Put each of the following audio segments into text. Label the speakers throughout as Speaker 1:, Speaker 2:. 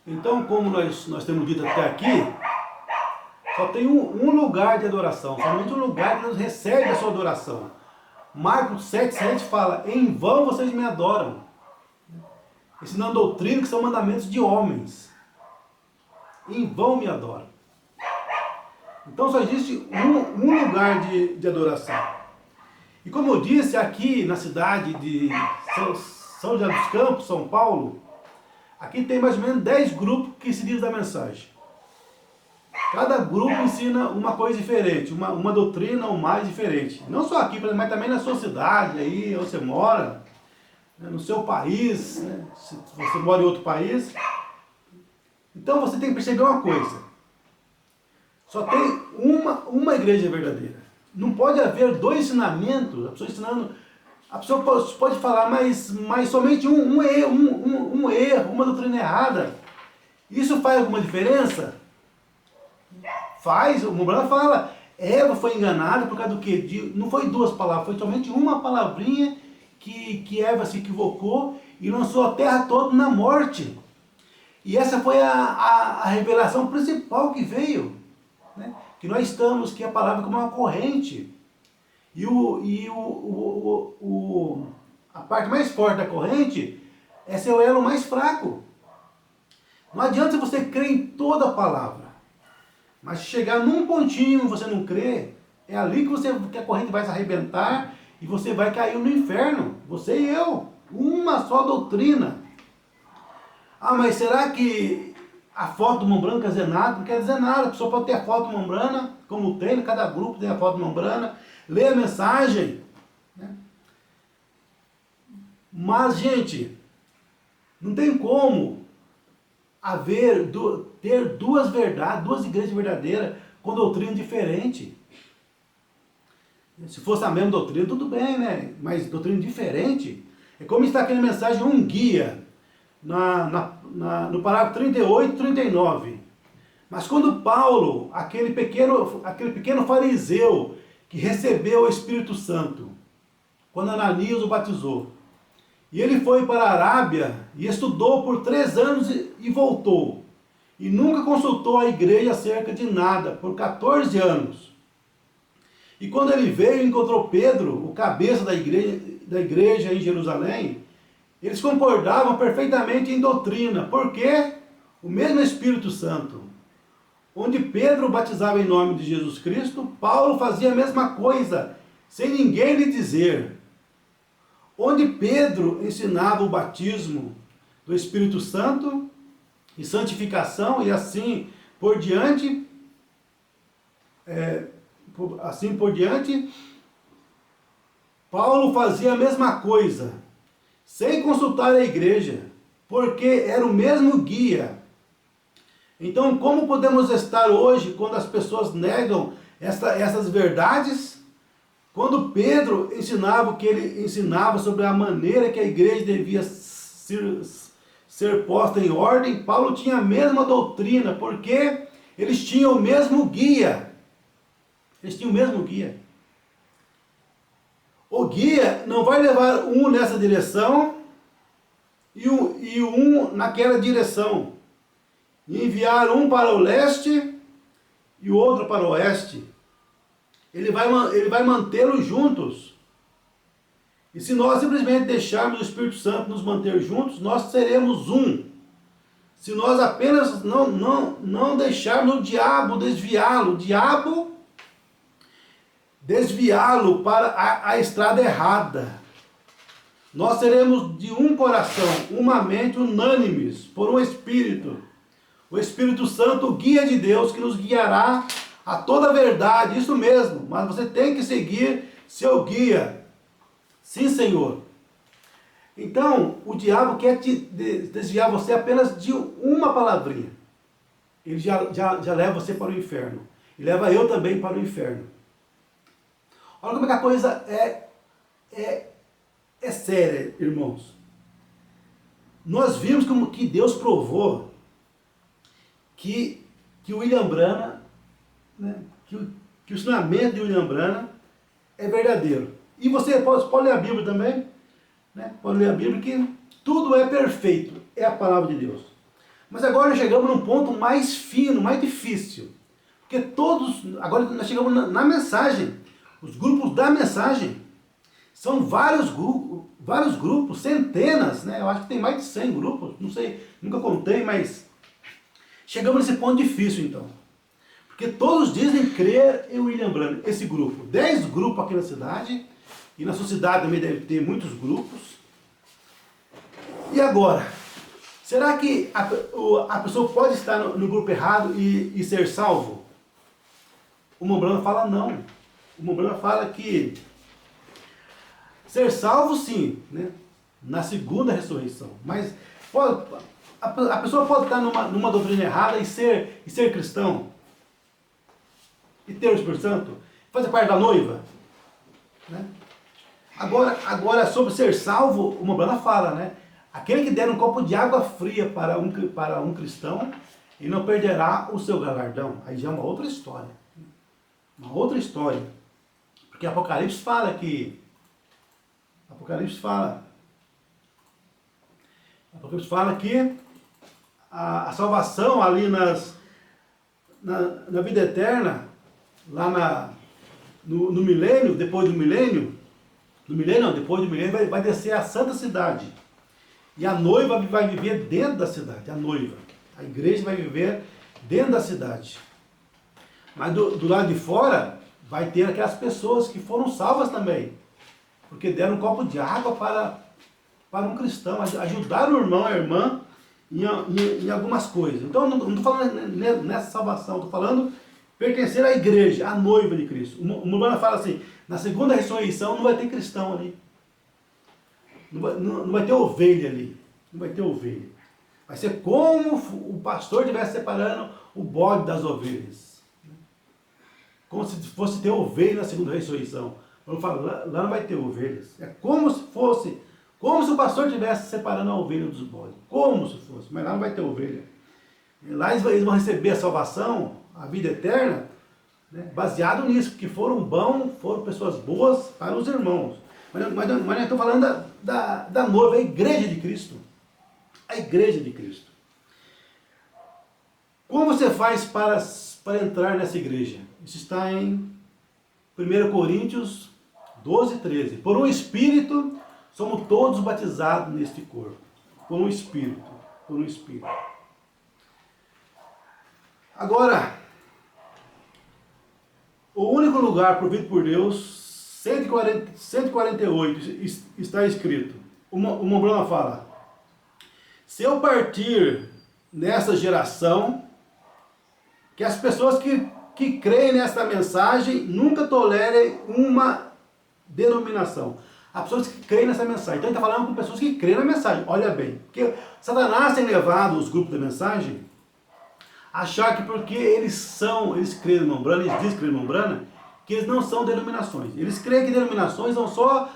Speaker 1: Então, como nós temos dito até aqui, só tem um lugar de adoração, somente um lugar que Deus recebe a sua adoração. Marcos 7,7 fala: em vão vocês me adoram, ensinando doutrina que são mandamentos de homens. Em vão me adoram. Então só existe um lugar de adoração. E como eu disse, aqui na cidade de São José dos Campos, São Paulo, aqui tem mais ou menos 10 grupos que se diz da mensagem. Cada grupo ensina uma coisa diferente, uma doutrina ou mais diferente. Não só aqui, mas também na sua cidade, aí onde você mora, no seu país, né? Se você mora em outro país. Então você tem que perceber uma coisa. Só tem uma igreja verdadeira. Não pode haver dois ensinamentos, a pessoa ensinando. A pessoa pode falar, mas somente um erro, uma doutrina errada. Isso faz alguma diferença? Faz. O Mombrana fala, Eva foi enganada por causa do quê? Não foi duas palavras, foi somente uma palavrinha que Eva se equivocou e lançou a terra toda na morte. E essa foi a revelação principal que veio. Né? Que nós estamos, que a palavra é como uma corrente. E a parte mais forte da corrente é seu elo mais fraco. Não adianta você crer em toda a palavra. Mas se chegar num pontinho e você não crê, é ali que a corrente vai se arrebentar e você vai cair no inferno. Você e eu. Uma só doutrina. Ah, mas será que a foto do Mombrana quer dizer nada? Não quer dizer nada. A pessoa pode ter a foto do Mombrana, como tem, cada grupo tem a foto do Mombrana, lê a mensagem. Né? Mas, gente, não tem como ter duas verdades, duas igrejas verdadeiras com doutrina diferente. Se fosse a mesma doutrina, tudo bem, né? Mas doutrina diferente. É como está aqui na mensagem, um guia, no parágrafo 38 e 39. Mas quando Paulo, aquele pequeno fariseu que recebeu o Espírito Santo, quando Ananias o batizou, e ele foi para a Arábia e estudou por 3 anos e voltou, e nunca consultou a igreja acerca de nada, por 14 anos. E quando ele veio e encontrou Pedro, o cabeça da igreja em Jerusalém, eles concordavam perfeitamente em doutrina, porque o mesmo Espírito Santo, onde Pedro batizava em nome de Jesus Cristo, Paulo fazia a mesma coisa, sem ninguém lhe dizer. Onde Pedro ensinava o batismo do Espírito Santo e santificação e assim por diante, Paulo fazia a mesma coisa, sem consultar a igreja, porque era o mesmo guia. Então, como podemos estar hoje quando as pessoas negam essas verdades? Quando Pedro ensinava o que ele ensinava sobre a maneira que a igreja devia ser posta em ordem, Paulo tinha a mesma doutrina, porque eles tinham o mesmo guia. Eles tinham o mesmo guia. O guia não vai levar um nessa direção e um naquela direção. E enviar um para o leste e o outro para o oeste. Ele vai mantê-los juntos. E se nós simplesmente deixarmos o Espírito Santo nos manter juntos, nós seremos um. Se nós apenas não deixarmos o diabo desviá-lo para a estrada errada, nós seremos de um coração, uma mente, unânimes, por um Espírito. O Espírito Santo, o guia de Deus, que nos guiará a toda a verdade, isso mesmo, mas você tem que seguir seu guia. Sim, Senhor. Então, o diabo quer te desviar você apenas de uma palavrinha. Ele já leva você para o inferno. E leva eu também para o inferno. Olha como é que a coisa é séria, irmãos. Nós vimos como que Deus provou que o William Branham, né, que o ensinamento de William Branham é verdadeiro. E você pode ler a Bíblia também, né? Pode ler a Bíblia que tudo é perfeito, é a palavra de Deus. Mas agora nós chegamos num ponto mais fino, mais difícil. Porque todos, agora nós chegamos na mensagem. Os grupos da mensagem são vários grupos, centenas, né? Eu acho que tem mais de 100 grupos, não sei, nunca contei, mas chegamos nesse ponto difícil então. Porque todos dizem crer em William Branham, esse grupo. 10 grupos aqui na cidade, e na sua cidade também deve ter muitos grupos. E agora? Será que a pessoa pode estar no grupo errado e ser salvo? O Mombrana fala não. O Mombrana fala que ser salvo sim, né? Na segunda ressurreição. Mas a pessoa pode estar numa doutrina errada e ser cristão? E ter o Espírito Santo? Fazer parte da noiva? Né? Agora, sobre ser salvo, o Mombrana fala, né? Aquele que der um copo de água fria para um cristão, ele não perderá o seu galardão. Aí já é uma outra história. Uma outra história. Porque Apocalipse fala que... Apocalipse fala que a salvação ali na vida eterna, lá no milênio, depois do milênio, depois do milênio vai descer a santa cidade. E a noiva vai viver dentro da cidade, a noiva. A igreja vai viver dentro da cidade. Mas do lado de fora, vai ter aquelas pessoas que foram salvas também. Porque deram um copo de água para um cristão, ajudaram o irmão, a irmã, em algumas coisas. Então, não estou falando nessa salvação, estou falando pertencer à igreja, à noiva de Cristo. O Mombrana fala assim, na segunda ressurreição não vai ter cristão ali. Não vai ter ovelha ali. Não vai ter ovelha. Vai ser como o pastor estivesse separando o bode das ovelhas. Como se fosse ter ovelha na segunda ressurreição. Eu falo, lá não vai ter ovelhas. É como se o pastor estivesse separando a ovelha dos bodes. Como se fosse. Mas lá não vai ter ovelha. E lá eles vão receber a salvação, a vida eterna, né, baseado nisso, porque foram pessoas boas para os irmãos. Mas eu estou falando da noiva, a igreja de Cristo. A igreja de Cristo. Como você faz para entrar nessa igreja? Isso está em 1 Coríntios 12, 13. Por um Espírito, somos todos batizados neste corpo. Por um Espírito. Por um Espírito. Agora, o único lugar provido por Deus, 148 está escrito. O Mombrana fala, se eu partir nessa geração, que as pessoas que creem nessa mensagem nunca tolerem uma denominação. As pessoas que creem nessa mensagem. Então ele está falando com pessoas que creem na mensagem. Olha bem, porque Satanás tem levado os grupos da mensagem a achar que porque eles creem no Mombrana, eles dizem que creem no Mombrana, que eles não são denominações. Eles creem que denominações são só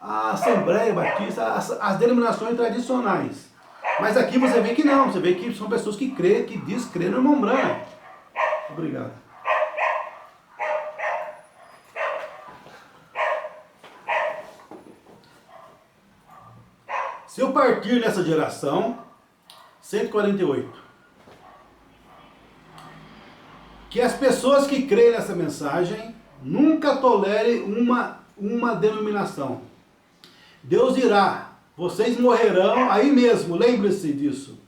Speaker 1: a Assembleia Batista, as denominações tradicionais. Mas aqui você vê que não, você vê que são pessoas que creem, que dizem crer no Mombrana. Obrigado. Se eu partir nessa geração, 148, que as pessoas que creem nessa mensagem nunca tolerem uma denominação. Deus irá, vocês morrerão aí mesmo, lembre-se disso.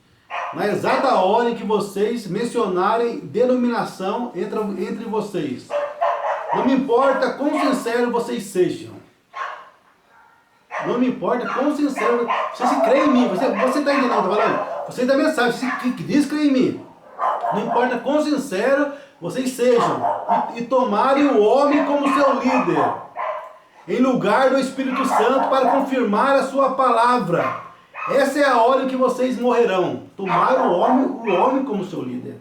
Speaker 1: Na exata hora em que vocês mencionarem denominação entre vocês. Não me importa quão sincero vocês sejam. Não me importa quão sincero. Você se crê em mim. Você está entendendo o que eu estou falando? Você dá mensagem, você que diz crer em mim. Não importa quão sincero vocês sejam. E tomarem o homem como seu líder. Em lugar do Espírito Santo para confirmar a sua palavra. Essa é a hora em que vocês morrerão. Tomar o homem como seu líder.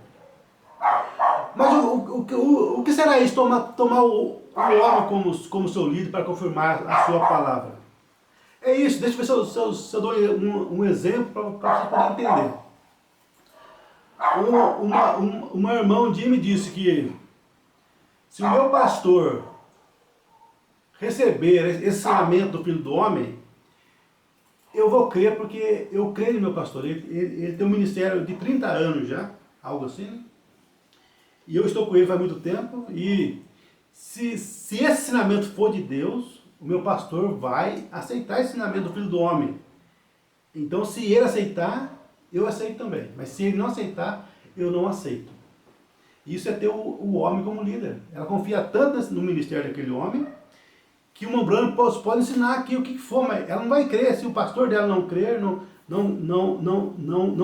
Speaker 1: Mas o que será isso? Tomar o homem como seu líder para confirmar a sua palavra. É isso. Deixa eu ver se eu dou um exemplo para vocês poderem entender. Uma irmã um dia me disse que se o meu pastor receber esse ensinamento do Filho do Homem, eu vou crer porque eu creio no meu pastor. Ele tem um ministério de 30 anos já, algo assim. E eu estou com ele faz muito tempo. E se esse ensinamento for de Deus, o meu pastor vai aceitar esse ensinamento do Filho do Homem. Então, se ele aceitar, eu aceito também. Mas se ele não aceitar, eu não aceito. Isso é ter o homem como líder. Ela confia tanto no ministério daquele homem, que uma Branham pode ensinar aqui o que for, mas ela não vai crer. Se o pastor dela não crer, não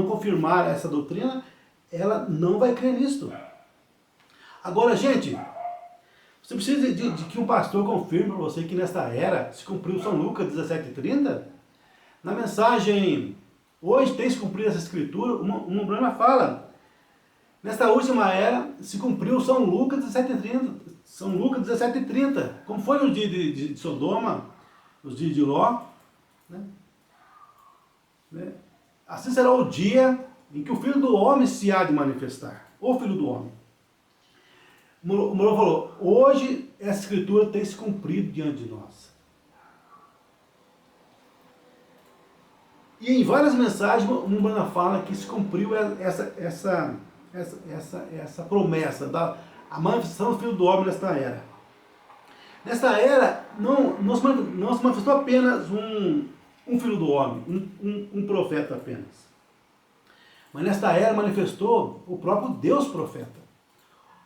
Speaker 1: confirmar essa doutrina, ela não vai crer nisso. Agora, gente, você precisa de que um pastor confirme para você que nesta era se cumpriu São Lucas 17:30? Na mensagem, hoje tem se cumprido essa escritura, uma Branham fala, nesta última era se cumpriu São Lucas 17:30. São Lucas 17:30. Como foi no dia de Sodoma, nos dias de Ló. Né? Assim será o dia em que o Filho do Homem se há de manifestar. O Filho do Homem. O Moro falou, hoje essa escritura tem se cumprido diante de nós. E em várias mensagens, o Moro fala que se cumpriu essa promessa a manifestação do Filho do Homem nesta era. Nesta era, não se manifestou apenas um Filho do Homem, um profeta apenas. Mas nesta era manifestou o próprio Deus profeta.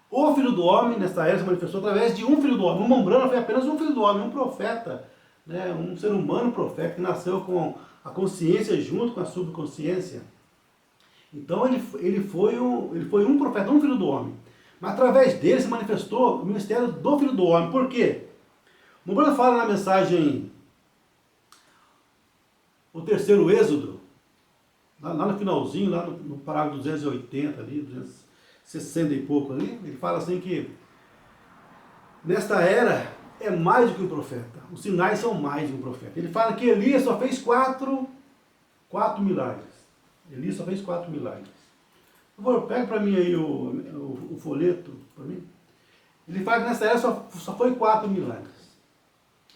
Speaker 1: O Filho do Homem, nesta era, se manifestou através de um Filho do Homem. O Mombrana foi apenas um Filho do Homem, um profeta, né? Um ser humano profeta que nasceu com a consciência junto com a subconsciência. Então ele foi um profeta, um Filho do Homem. Mas através dele se manifestou o ministério do Filho do Homem. Por quê? O Mombrana fala na mensagem, o terceiro Êxodo, lá no finalzinho, lá no parágrafo 280 ali, 260 e pouco ali, ele fala assim que nesta era é mais do que um profeta. Os sinais são mais do que um profeta. Ele fala que Elias só fez quatro milagres. Elias só fez 4 milagres. Pega para mim aí o folheto, para mim. Ele fala que nessa era só foi 4 milagres.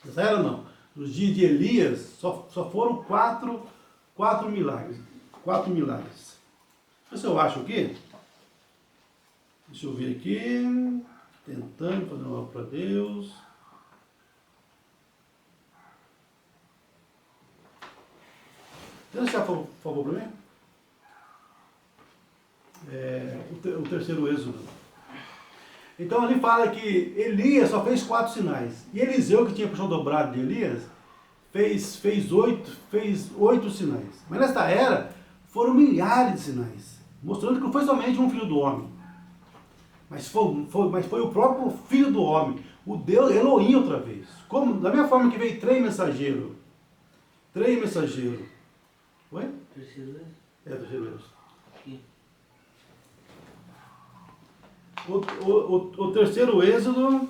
Speaker 1: Nessa era não. Nos dias de Elias só foram 4 milagres. 4 milagres. Deixa eu ver se eu acho aqui. Deixa eu ver aqui. Tentando fazer uma obra para Deus. Deixa por favor para mim. O terceiro Êxodo. Então ali fala que Elias só fez 4 sinais. E Eliseu, que tinha puxado dobrado de Elias, fez 8 sinais. Mas nesta era foram milhares de sinais, mostrando que não foi somente um Filho do Homem, mas foi o próprio Filho do Homem, o Deus Elohim outra vez. Como, da mesma forma que veio 3 mensageiros. 3 mensageiros. Oi?
Speaker 2: Terceiro Êxodo?
Speaker 1: Terceiro Êxodo.
Speaker 2: Aqui.
Speaker 1: O terceiro Êxodo,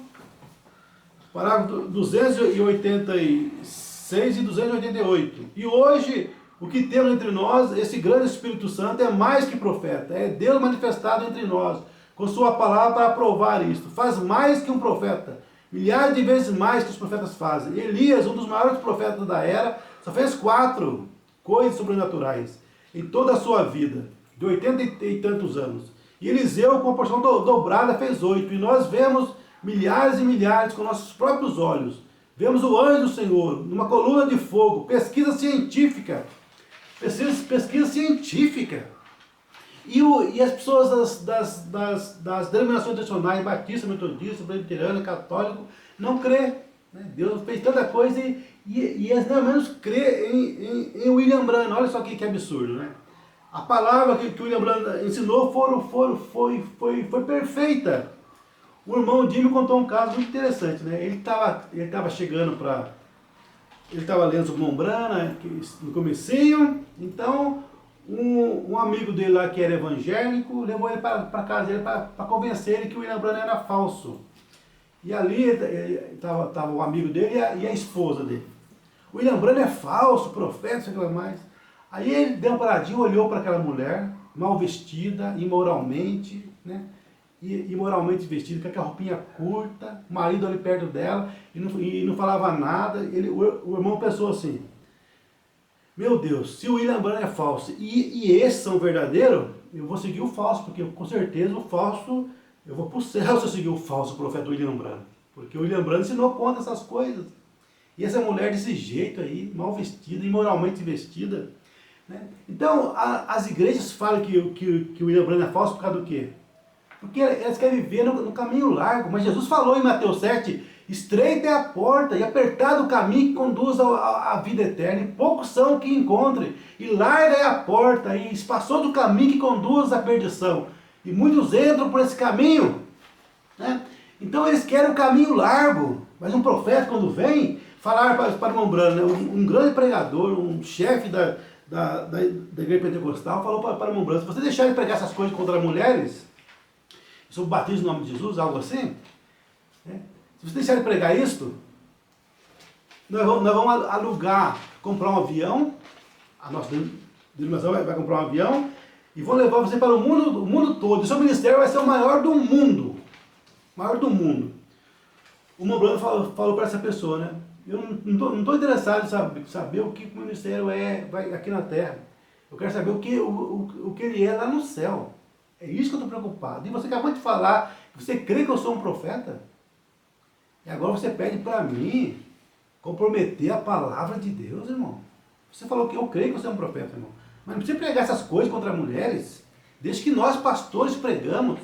Speaker 1: parágrafo 286 e 288. E hoje, o que temos entre nós, esse grande Espírito Santo, é mais que profeta. É Deus manifestado entre nós, com sua palavra para provar isto. Faz mais que um profeta. Milhares de vezes mais que os profetas fazem. Elias, um dos maiores profetas da era, só fez 4 coisas sobrenaturais em toda a sua vida, de 80 e tantos anos. E Eliseu, com a porção dobrada, fez 8. E nós vemos milhares e milhares com nossos próprios olhos. Vemos o anjo do Senhor, numa coluna de fogo, pesquisa científica. Pesquisa científica. E as pessoas das denominações tradicionais, batista, metodista, presbiteriano, católico, não crê. Né? Deus fez tanta coisa e eles não menos crê em William Branham. Olha só que absurdo, né? A palavra que o William Branham ensinou foi perfeita. O irmão Jimmy contou um caso muito interessante, né? Ele estava chegando para... Ele estava lendo sobre Mombrana, no comecinho, então um amigo dele lá que era evangélico levou ele para casa dele para convencer ele que o William Branham era falso. E ali estava o amigo dele e a esposa dele. O William Branham é falso, profeta, sei lá mais. Aí ele deu uma paradinha, olhou para aquela mulher, mal vestida, imoralmente, né? Imoralmente vestida, com aquela roupinha curta, o marido ali perto dela, e não falava nada. O irmão pensou assim, Meu Deus, se o William Branham é falso e esses são verdadeiros, eu vou seguir o falso, porque com certeza o falso, eu vou pro céu se eu seguir o falso profeta William Branham. Porque o William Branham ensinou contra essas coisas. E essa mulher desse jeito aí, mal vestida, imoralmente vestida. Né? Então, as igrejas falam que o William Branham é falso por causa do quê? Porque elas querem viver no caminho largo. Mas Jesus falou em Mateus 7, estreita é a porta e apertado o caminho que conduz à vida eterna. E poucos são que encontrem. E larga é a porta e espaçoso o caminho que conduz à perdição. E muitos entram por esse caminho. Né? Então eles querem o caminho largo. Mas um profeta quando vem falar para o irmão Branham, né? Um grande pregador, um chefe da igreja pentecostal, falou para o irmão Branham, se você deixar ele pregar essas coisas contra mulheres, sobre o batismo no nome de Jesus, algo assim, né? Se você deixar ele pregar isso, nós vamos alugar, comprar um avião, a nossa denominação vai comprar um avião, e vão levar você para o mundo todo, e o seu ministério vai ser o maior do mundo. Maior do mundo. O irmão Branham falou para essa pessoa, né? Eu não estou interessado em saber o que o ministério vai aqui na terra. Eu quero saber o que ele é lá no céu. É isso que eu estou preocupado. E você acabou de falar que você crê que eu sou um profeta? E agora você pede para mim comprometer a palavra de Deus, irmão. Você falou que eu creio que você é um profeta, irmão. Mas não precisa pregar essas coisas contra mulheres. Desde que nós, pastores, pregamos.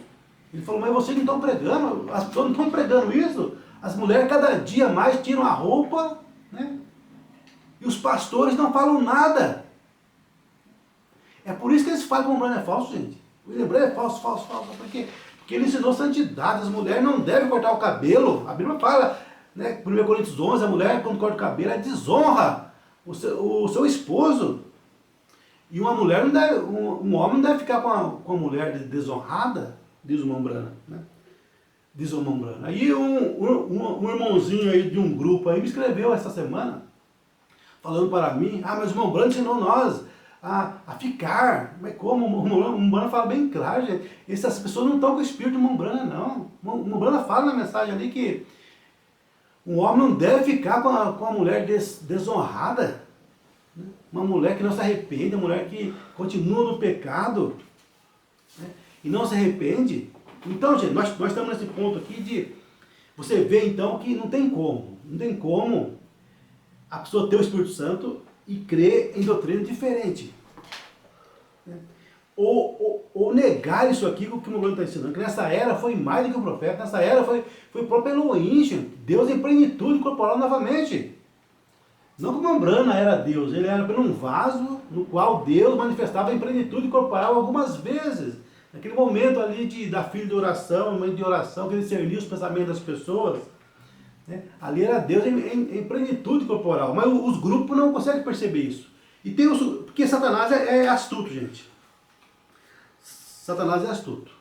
Speaker 1: Ele falou, mas vocês não estão pregando, as pessoas não estão pregando isso. As mulheres cada dia mais tiram a roupa, né? E os pastores não falam nada. É por isso que eles falam que o Branham é falso, gente. O Branham é falso. Porque ele ensinou santidade. As mulheres não devem cortar o cabelo. A Bíblia fala, né, 1 Coríntios 11, a mulher quando corta o cabelo, ela desonra o seu esposo. E uma mulher não deve, um homem não deve ficar com a mulher desonrada, diz o irmão Branham, né? Diz o irmão Branham. Aí um irmãozinho aí de um grupo aí me escreveu essa semana, falando para mim, mas o irmão Branham ensinou nós a ficar. Mas como? O irmão Branham fala bem claro, gente. Essas pessoas não estão com o espírito do irmão Branham, não. O irmão Branham fala na mensagem ali que um homem não deve ficar com a mulher desonrada. Uma mulher que não se arrepende, uma mulher que continua no pecado, né, e não se arrepende. Então, gente, nós estamos nesse ponto aqui de você ver então que não tem como a pessoa ter o Espírito Santo e crer em doutrina diferente. Né? Ou negar isso aqui que o irmão Branham está ensinando, que nessa era foi mais do que o profeta, nessa era foi o próprio Elohim, gente. Deus em plenitude corporal novamente. Não que o irmão Branham era Deus, ele era apenas um vaso no qual Deus manifestava em plenitude corporal algumas vezes. Naquele momento ali da filha de oração, momento de oração, que ele discernia os pensamentos das pessoas, né? Ali era Deus em plenitude corporal, mas os grupos não conseguem perceber isso. E porque Satanás é astuto, gente. Satanás é astuto.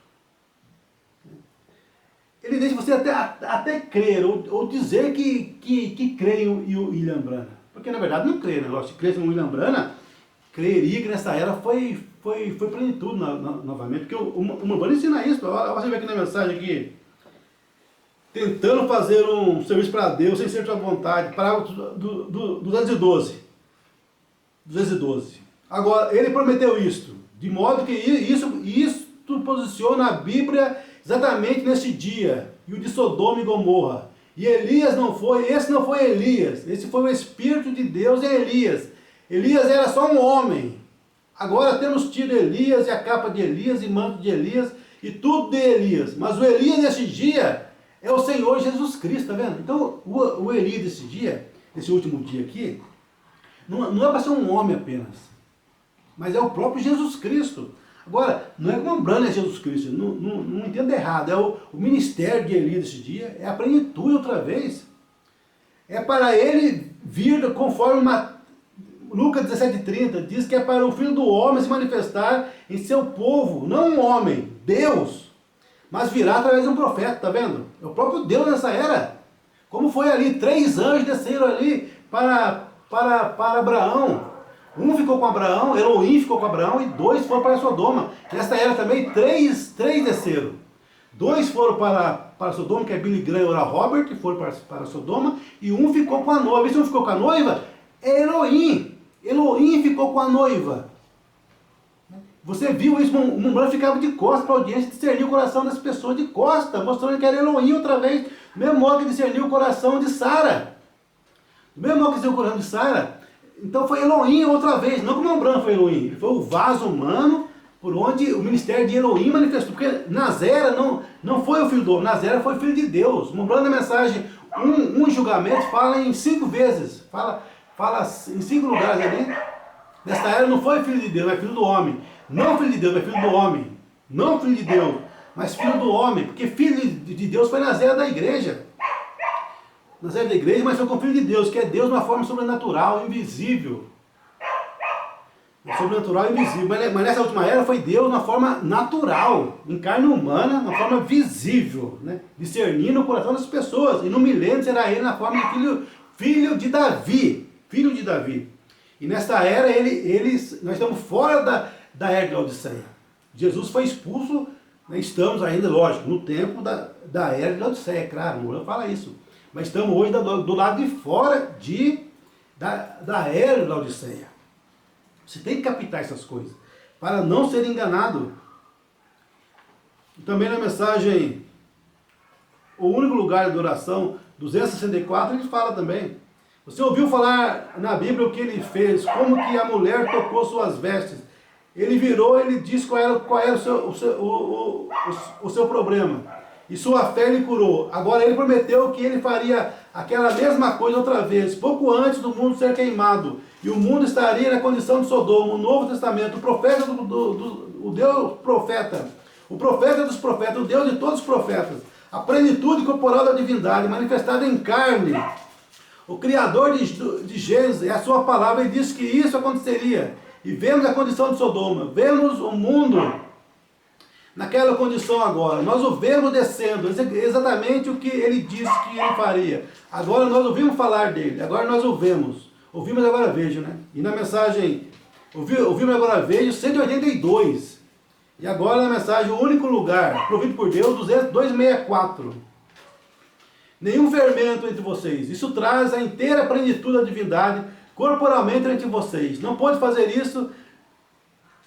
Speaker 1: Ele deixa você até crer, ou dizer que crê em William Branham. Porque na verdade não crê, né? Se crê em William Branham, creria que nessa era foi plenitude novamente. Porque o Branham ensina isso. Olha você ver aqui na mensagem aqui. Tentando fazer um serviço para Deus sem ser sua vontade. Parágrafo 212. Agora, ele prometeu isto. De modo que isso posiciona a Bíblia exatamente nesse dia. E o de Sodoma e Gomorra. E Elias esse não foi Elias. Esse foi o Espírito de Deus em Elias. Elias era só um homem. Agora temos tido Elias e a capa de Elias e manto de Elias e tudo de Elias. Mas o Elias desse dia é o Senhor Jesus Cristo, tá vendo? Então o Elias desse dia, desse último dia aqui, não é para ser um homem apenas, mas é o próprio Jesus Cristo. Agora, não é como Branham é Jesus Cristo, não entenda errado, é o ministério de Elias desse dia, é a plenitude outra vez. É para ele vir conforme Lucas 17,30 diz que é para o Filho do Homem se manifestar em seu povo, não um homem, Deus, mas virá através de um profeta, tá vendo? É o próprio Deus nessa era. Como foi ali, 3 anjos desceram ali para Abraão. Um ficou com Abraão, Elohim ficou com Abraão, e 2 foram para Sodoma. Nessa era também, 3 desceram. 2 foram para Sodoma, que é Billy Graham e Oral Robert, que foram para Sodoma, e um ficou com a noiva. E se um ficou com a noiva, é Elohim. Elohim ficou com a noiva. Você viu isso, o Mombrana ficava de costas para a audiência, discernir o coração das pessoas de costas, mostrando que era Elohim outra vez, do mesmo modo que discerniu o coração de Sara. Do mesmo modo que discerniu o coração de Sara, então foi Elohim outra vez, não que o Mombrana foi Elohim, ele foi o vaso humano por onde o ministério de Elohim manifestou, porque Nazera não foi o filho do homem, Nazera foi o filho de Deus. O Mombrana na mensagem, um julgamento, fala em 5 vezes, fala em 5 lugares ali. Nesta era não foi filho de Deus, é filho do homem. Não filho de Deus, é filho do homem. Não filho de Deus, mas filho do homem. Porque filho de Deus foi Nazera da igreja. Nazera da igreja, mas foi com filho de Deus, que é Deus de uma forma sobrenatural, invisível. Sobrenatural e invisível. Mas nessa última era foi Deus de uma forma natural, em carne humana, de uma forma visível, né? Discernindo o coração das pessoas. E no milênio será ele na forma de filho de Davi. Filho de Davi. E nesta era, nós estamos fora da era de Laodiceia. Jesus foi expulso, né, estamos ainda, lógico, no tempo da era de Laodiceia, claro, não fala isso. Mas estamos hoje do lado de fora da era de Laodiceia. Você tem que captar essas coisas, para não ser enganado. Também na mensagem, o único lugar de adoração, 264, ele fala também. Você ouviu falar na Bíblia o que ele fez, como que a mulher tocou suas vestes. Ele virou, ele disse qual era o seu problema. E sua fé lhe curou. Agora ele prometeu que ele faria aquela mesma coisa outra vez, pouco antes do mundo ser queimado. E o mundo estaria na condição de Sodoma. O Novo Testamento, o profeta o Deus profeta, o profeta dos profetas, o Deus de todos os profetas. A plenitude corporal da divindade, manifestada em carne. O Criador de Gênesis, é a sua palavra, ele disse que isso aconteceria. E vemos a condição de Sodoma, vemos o mundo naquela condição agora. Nós o vemos descendo, exatamente o que ele disse que ele faria. Agora nós ouvimos falar dele, agora nós o vemos. Ouvimos agora vejo, né? E na mensagem, ouvimos agora vejo, 182. E agora na mensagem, o único lugar, provido por Deus, 264. Nenhum fermento entre vocês. Isso traz a inteira plenitude da divindade corporalmente entre vocês. Não pode fazer isso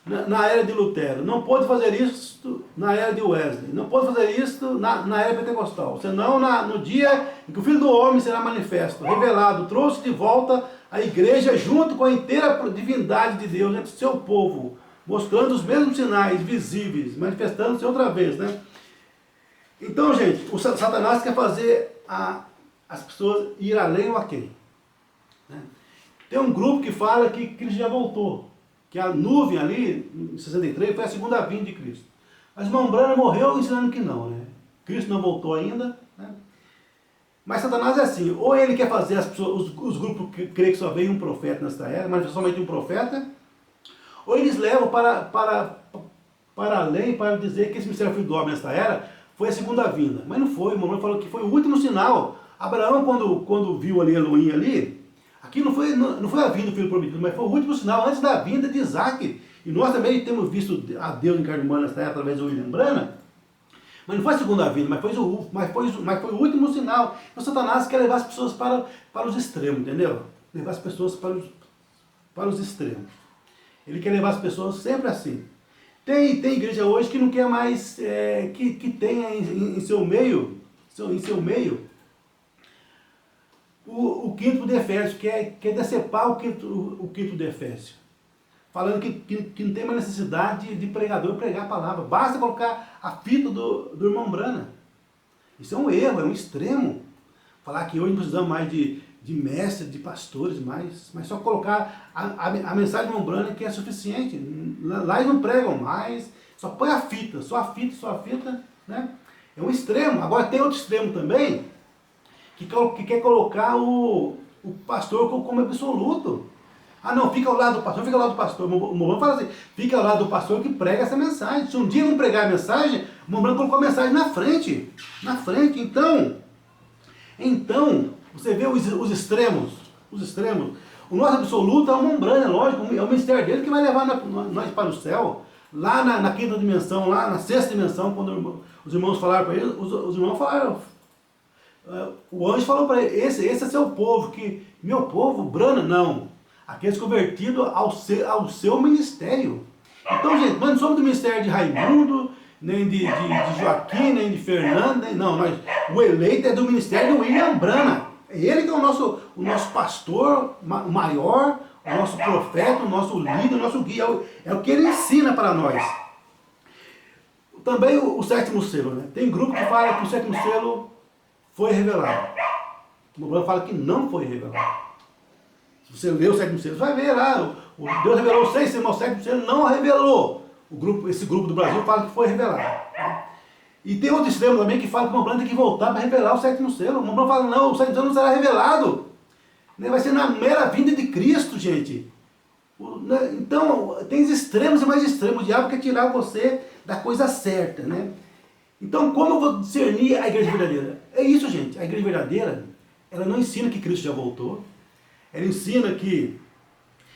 Speaker 1: na era de Lutero. Não pode fazer isso na era de Wesley. Não pode fazer isso na era pentecostal. Senão no dia em que o Filho do Homem será manifesto, revelado, trouxe de volta a igreja junto com a inteira divindade de Deus entre o seu povo, mostrando os mesmos sinais visíveis, manifestando-se outra vez, né? Então, gente, o Satanás quer fazer as pessoas ir além ou aquém. Né? Tem um grupo que fala que Cristo já voltou, que a nuvem ali, em 63, foi a segunda vinda de Cristo. Mas Mombrana morreu ensinando que não, né? Cristo não voltou ainda. Né? Mas Satanás é assim, ou ele quer fazer as pessoas, os grupos que creem que só veio um profeta nesta era, mas somente um profeta, ou eles levam para além, para dizer que esse mistério filho do homem nesta era foi a segunda vinda. Mas não foi, o Mombrana falou que foi o último sinal. Abraão, quando viu ali Elohim ali, aqui não foi a vinda do filho prometido, mas foi o último sinal antes da vinda de Isaac. E nós também temos visto a Deus em carne humana nesta era através do William Branham. Mas não foi a segunda vinda, mas foi o último sinal. Então Satanás quer levar as pessoas para os extremos, entendeu? Levar as pessoas para os extremos. Ele quer levar as pessoas sempre assim. Tem igreja hoje que não quer mais que tenha em seu meio o quinto de Efésio, quer decepar o quinto de Efésio. Falando que não tem mais necessidade de pregador pregar a palavra. Basta colocar a fita do irmão Brana. Isso é um erro, é um extremo. Falar que hoje não precisamos mais de mestres, de pastores, mas só colocar a mensagem do irmão Brana que é suficiente. Lá eles não pregam mais, só põe a fita, só a fita, né? É um extremo. Agora tem outro extremo também, que quer colocar o pastor como absoluto. Ah não, fica ao lado do pastor, O Mombrana fala assim, fica ao lado do pastor que prega essa mensagem. Se um dia não pregar a mensagem, o Mombrana colocou a mensagem na frente. Então, você vê os extremos. O nosso absoluto é o Mombrana, lógico, é o ministério dele que vai levar nós para o céu. Lá na quinta dimensão, lá na sexta dimensão, quando os irmãos falaram para ele, os irmãos falaram, o anjo falou para ele, esse é seu povo, que meu povo, Brana, não. aqueles convertidos ao seu ministério. Então, gente, nós não somos do ministério de Raimundo, nem de Joaquim, nem de Fernando, não, o eleito é do ministério do William Branham. É ele que é o nosso pastor maior, o nosso profeta, o nosso líder, o nosso guia, é o que ele ensina para nós. Também o sétimo selo, né? Tem grupo que fala que o sétimo selo foi revelado. O Branham fala que não foi revelado. Se você ler o sétimo selo, você vai ver lá, Deus revelou 6 selos, mas o sétimo selo não revelou. Esse grupo do Brasil fala que foi revelado. E tem outro extremo também que fala que o Branham tem que voltar para revelar o sétimo selo. O Branham fala, não, o sétimo selo não será revelado. Vai ser na mera vinda de Cristo, gente. Então, tem extremos e mais extremos. O diabo quer tirar você da coisa certa, né? Então, como eu vou discernir a igreja verdadeira? É isso, gente. A igreja verdadeira, ela não ensina que Cristo já voltou. Ela ensina que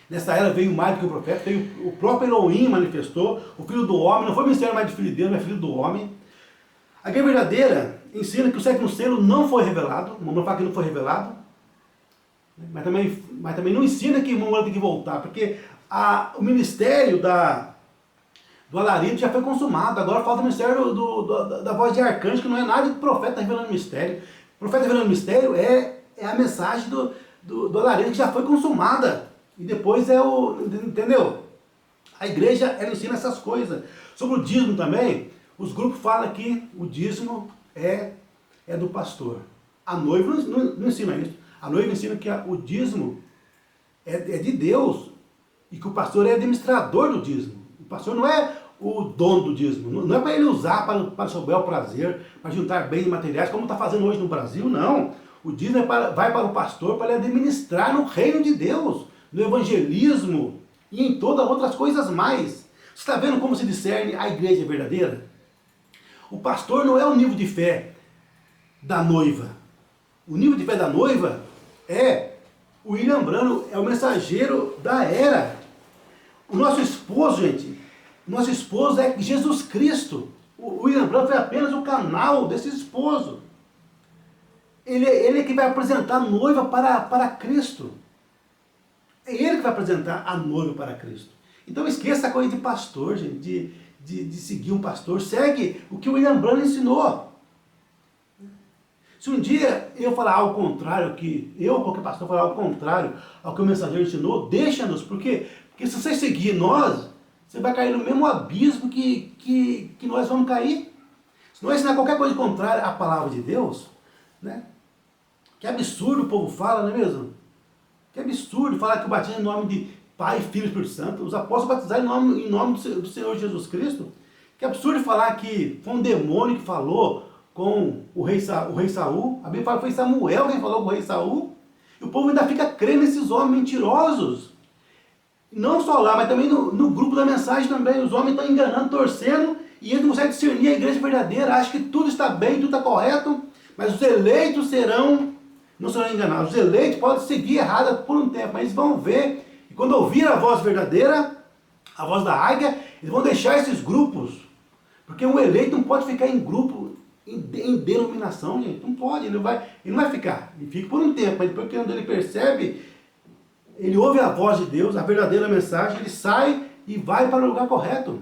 Speaker 1: nessa era veio mais do que o profeta, o próprio Elohim manifestou, o Filho do Homem, não foi ministério mais de filho de Deus, mas filho do homem. A igreja verdadeira ensina que o sétimo selo não foi revelado, o Mormon fala que não foi revelado, mas também não ensina que o Mormon tem que voltar, porque o ministério do alarido já foi consumado, agora falta o ministério da voz de arcanjo, que não é nada que o profeta está revelando o mistério. O profeta revelando o mistério é a mensagem do alarido que já foi consumada. E depois entendeu? A igreja, ela ensina essas coisas. Sobre o dízimo também, os grupos falam que o dízimo é do pastor. A noiva não ensina isso. A noiva ensina que o dízimo é de Deus e que o pastor é administrador do dízimo. O pastor não é o dono do dízimo. Não é para ele usar para o seu bel prazer, para juntar bens materiais, como está fazendo hoje no Brasil, não. O dízimo vai para o pastor para ele administrar no reino de Deus, no evangelismo e em todas outras coisas mais. Você está vendo como se discerne a igreja verdadeira? O pastor não é o nível de fé da noiva. O nível de fé da noiva é o William Branham, é o mensageiro da era. O nosso esposo, gente, nosso esposo é Jesus Cristo. O William Branham foi apenas o canal desse esposo. Ele é que vai apresentar a noiva para Cristo. É ele que vai apresentar a noiva para Cristo. Então esqueça a coisa de pastor, gente, de seguir um pastor. Segue o que o William Branham ensinou. Se um dia eu falar ao contrário, qualquer pastor, falar ao contrário ao que o mensageiro ensinou, deixa-nos, porque se você seguir nós, você vai cair no mesmo abismo que nós vamos cair. Se nós ensinar qualquer coisa contrária à palavra de Deus, né? Que absurdo o povo fala, não é mesmo? Que absurdo falar que o batismo é em nome de Pai, Filho e Espírito Santo. Os apóstolos batizaram em nome do Senhor Jesus Cristo. Que absurdo falar que foi um demônio que falou com o rei Saul. A Bíblia fala que foi Samuel quem falou com o rei Saul. E o povo ainda fica crendo nesses homens mentirosos. Não só lá, mas também no grupo da mensagem também. Os homens estão enganando, torcendo, e eles não conseguem discernir a igreja verdadeira. Acham que tudo está bem, tudo está correto, mas os eleitos não serão enganados. Os eleitos podem seguir errada por um tempo, mas eles vão ver. E quando ouvir a voz verdadeira, a voz da águia, eles vão deixar esses grupos. Porque um eleito não pode ficar em grupo, em denominação, gente. Não pode, ele não vai ficar. Ele fica por um tempo, mas depois que ele percebe, ele ouve a voz de Deus, a verdadeira mensagem, ele sai e vai para o lugar correto.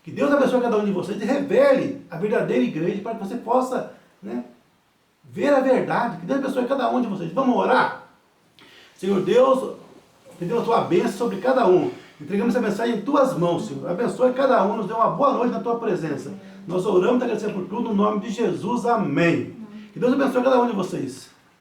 Speaker 1: Que Deus abençoe cada um de vocês e revele a verdadeira igreja para que você possa, né, ver a verdade. Que Deus abençoe cada um de vocês. Vamos orar? Senhor Deus, pedimos a tua bênção sobre cada um. Entregamos essa mensagem em tuas mãos, Senhor. Abençoe cada um, nos dê uma boa noite na tua presença. Nós oramos e agradecemos por tudo, no nome de Jesus. Amém. Que Deus abençoe cada um de vocês.